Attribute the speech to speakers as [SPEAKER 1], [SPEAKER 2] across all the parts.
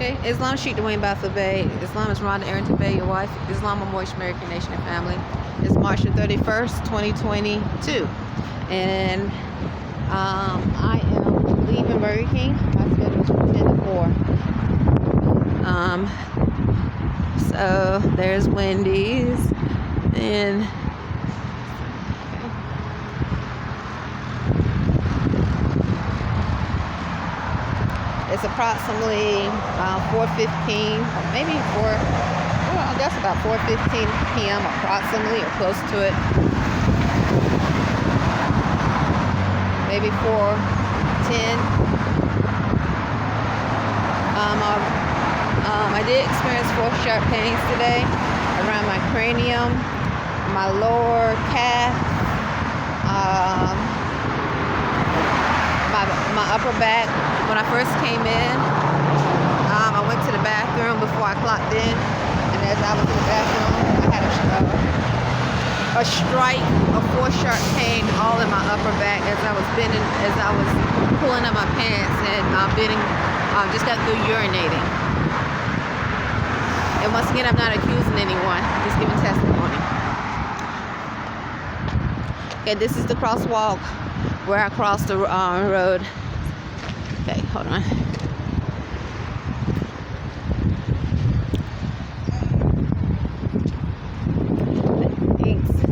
[SPEAKER 1] Okay, Islam Sheikh Dwayne Bey. Islam is Rhonda Arrington-Bey, your wife. Islam, a Moorish American nation and family. It's March the 31st, 2022. And I am leaving Burger King. My schedule is from 10 to 4. So there's Wendy's. And it's approximately 4:15, maybe I guess about 4:15 p.m. approximately, or close to it. Maybe 4:10. I did experience 4 sharp pains today around my cranium, my lower calf, my upper back. When I first came in, I went to the bathroom before I clocked in, and as I was in the bathroom, I had a strike of 4 sharp pain all in my upper back as I was bending, as I was pulling up my pants and bending, just got through urinating. And once again, I'm not accusing anyone, I'm just giving testimony. Okay, this is the crosswalk where I crossed the road. Okay, hold on.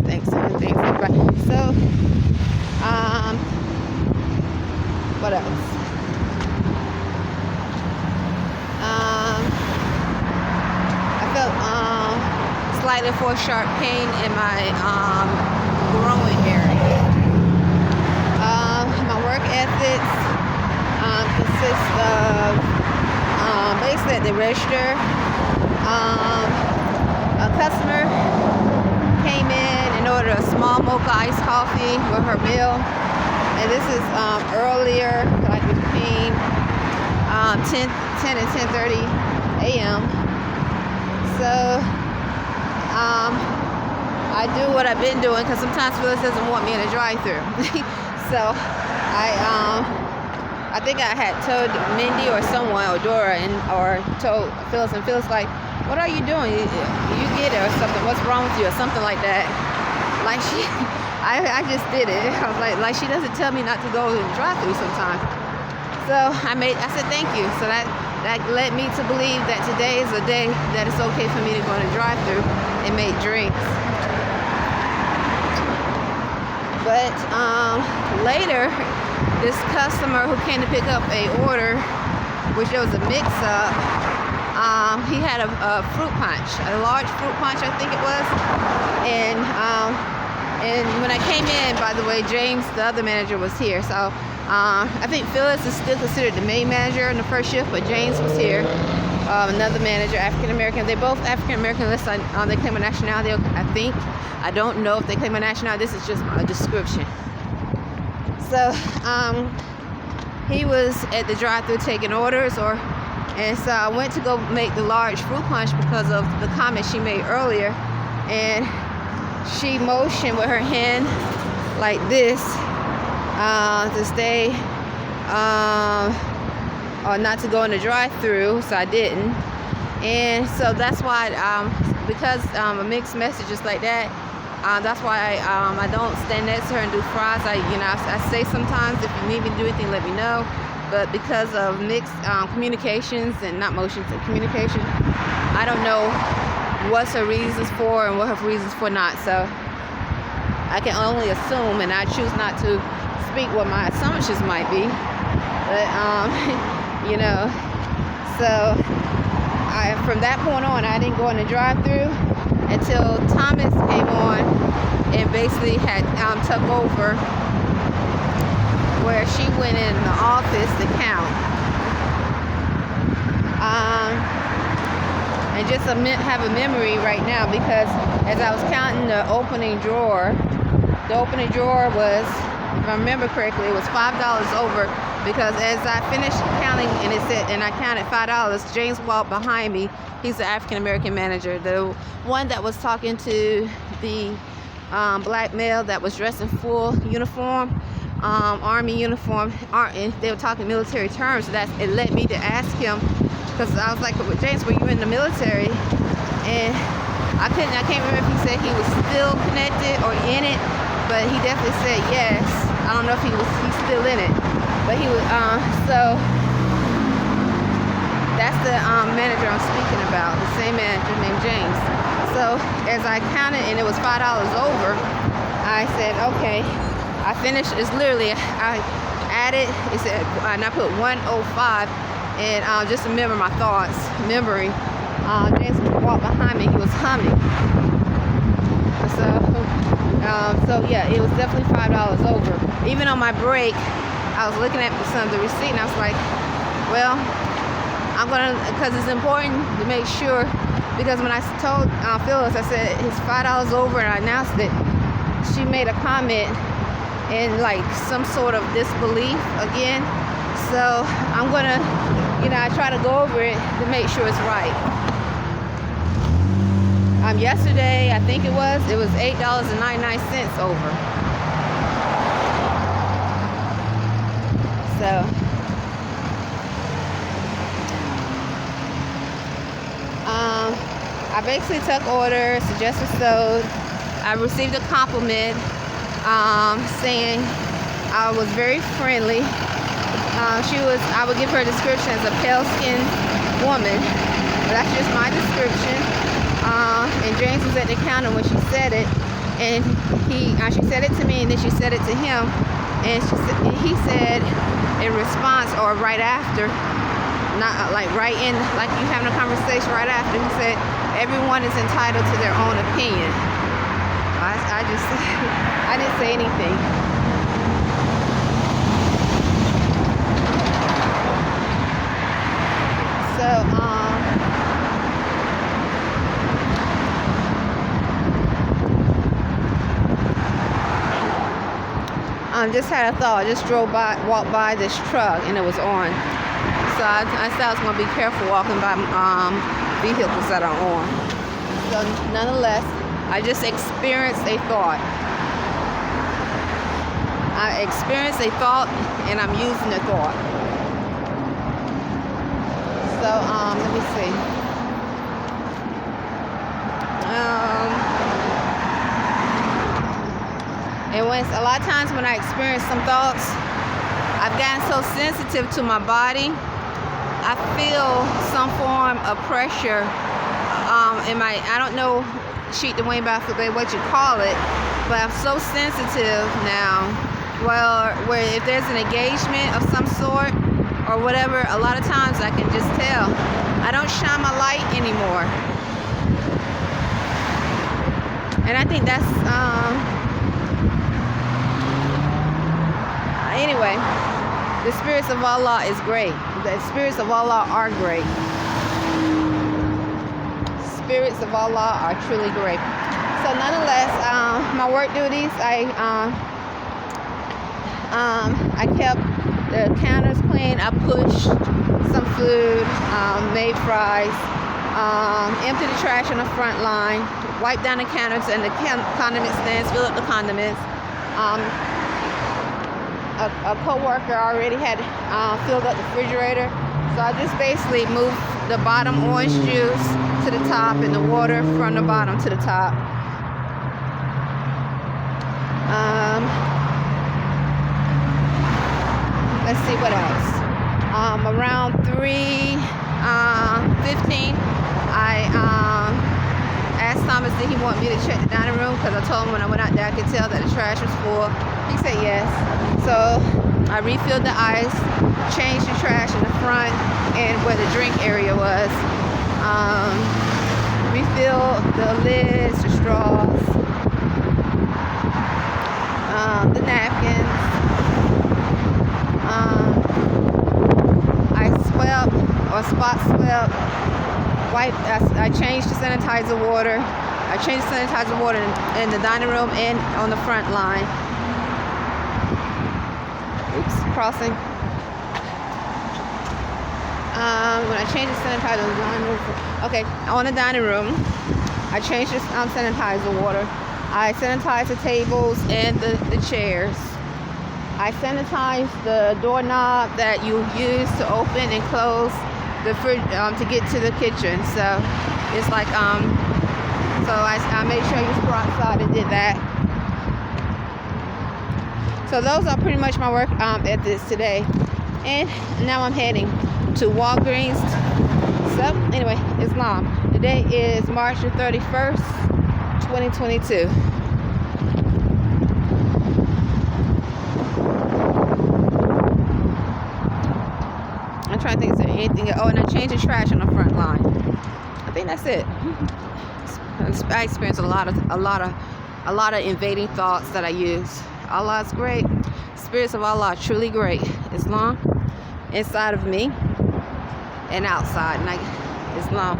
[SPEAKER 1] Thanks, everybody. So, what else? I felt slightly 4 sharp pain in my groin area. My work ethics consists of basically at the register. A customer came in ordered a small mocha iced coffee with her meal, and this is earlier, like between 10 and 10:30 a.m. So I do what I've been doing, because sometimes Phyllis doesn't want me in a drive-thru. So I think I had told Mindy or someone, or Dora, or told Phyllis, and Phyllis like, what are you doing? You get it or something. What's wrong with you or something like that. Like I just did it. I was like she doesn't tell me not to go and drive through sometimes. So I said thank you. So that led me to believe that today is a day that it's okay for me to go in a drive through and make drinks. But later, this customer who came to pick up a order, which there was a mix-up, he had a fruit punch, a large fruit punch, I think it was. And when I came in, by the way, James, the other manager, was here. So I think Phyllis is still considered the main manager in the first shift, but James was here. Another manager, African American. They're both African American, unless they claim a nationality, I think. I don't know if they claim a nationality. This is just a description. So he was at the drive-thru taking orders, and so I went to go make the large fruit punch because of the comment she made earlier, and she motioned with her hand like this to stay, or not to go in the drive-thru, so I didn't. And so that's why, because a mixed message is like that, that's why I don't stand next to her and do fries. I say sometimes, if you need me to do anything, let me know. But because of mixed communications, and not motions, and communication, I don't know what's her reasons for and what her reasons for not. So I can only assume, and I choose not to speak what my assumptions might be. But so from that point on, I didn't go in the drive-thru until Thomas came on and basically had took over, where she went in the office to count. And just have a memory right now, because as I was counting the opening drawer was, if I remember correctly, it was $5 over, because as I finished counting and I counted $5, James walked behind me. He's the African American manager, the one that was talking to the black male that was dressed in full uniform, Army uniform, and they were talking military terms. So it led me to ask him because I was like, James, were you in the military? And I can't remember if he said he was still connected or in it, but he definitely said yes. I don't know if he's still in it, but he was, so that's the manager I'm speaking about, the same manager named James. So as I counted and it was $5 over, I said, okay, I finished. It's literally, I added, it said, and I put 105, and just to remember my thoughts, memory. James walked behind me, he was humming. So yeah, it was definitely $5 over. Even on my break, I was looking at some of the receipt, and I was like, well, I'm gonna, because it's important to make sure, because when I told Phyllis, I said it's $5 over, and I announced it, she made a comment in like some sort of disbelief again. So I'm gonna, I try to go over it to make sure it's right. Yesterday, I think it was $8.99 over. So I basically took orders, suggested sold. I received a compliment saying I was very friendly. I would give her a description as a pale-skinned woman. But that's just my description. And James was at the counter when she said it, and she said it to me, and then she said it to him, and he said in response, or right after, not like right in, like you having a conversation right after, he said, everyone is entitled to their own opinion. I just, I didn't say anything. So, just had a thought. I just walked by this truck, and it was on. So I said I was going to be careful walking by vehicles that are on. So nonetheless, I just experienced a thought. I experienced a thought, and I'm using the thought. So let me see. And a lot of times when I experience some thoughts, I've gotten so sensitive to my body. I feel some form of pressure in my, I don't know, sheet the way about what you call it, but I'm so sensitive now. Well, where if there's an engagement of some sort or whatever, a lot of times I can just tell. I don't shine my light anymore. And I think that's, anyway, the spirits of Allah is great. The spirits of Allah are great. Spirits of Allah are truly great. So nonetheless, my work duties, I kept the counters clean. I pushed some food, made fries, emptied the trash on the front line, wiped down the counters and the condiment stands, filled up the condiments. A co-worker already had filled up the refrigerator, so I just basically moved the bottom orange juice to the top and the water from the bottom to the top. Let's see what else. Around 3:15, I asked Thomas did he want me to check the dining room, because I told him when I went out there I could tell that the trash was full. He said yes. So I refilled the ice, changed the trash in the front and where the drink area was, refilled the lids, the straws, the napkins. I swept or spot swept, wiped. I changed the sanitizer water. I changed the sanitizer water in the dining room and on the front line. Oops, crossing. When I changed the sanitizer in the dining room, okay, on the dining room, I changed the sanitizer water. I sanitized the tables and the chairs. I sanitized the doorknob that you use to open and close the fridge to get to the kitchen. So it's like so I made sure you go outside and did that. So those are pretty much my work ethics today. And now I'm heading to Walgreens. So anyway, Islam. Today is March the 31st, 2022. I'm trying to think, is there anything? Oh, and I changed the trash on the front line. I think that's it. I experienced a lot of invading thoughts that I use. Allah's great. Spirits of Allah are truly great. Islam inside of me and outside. And Islam.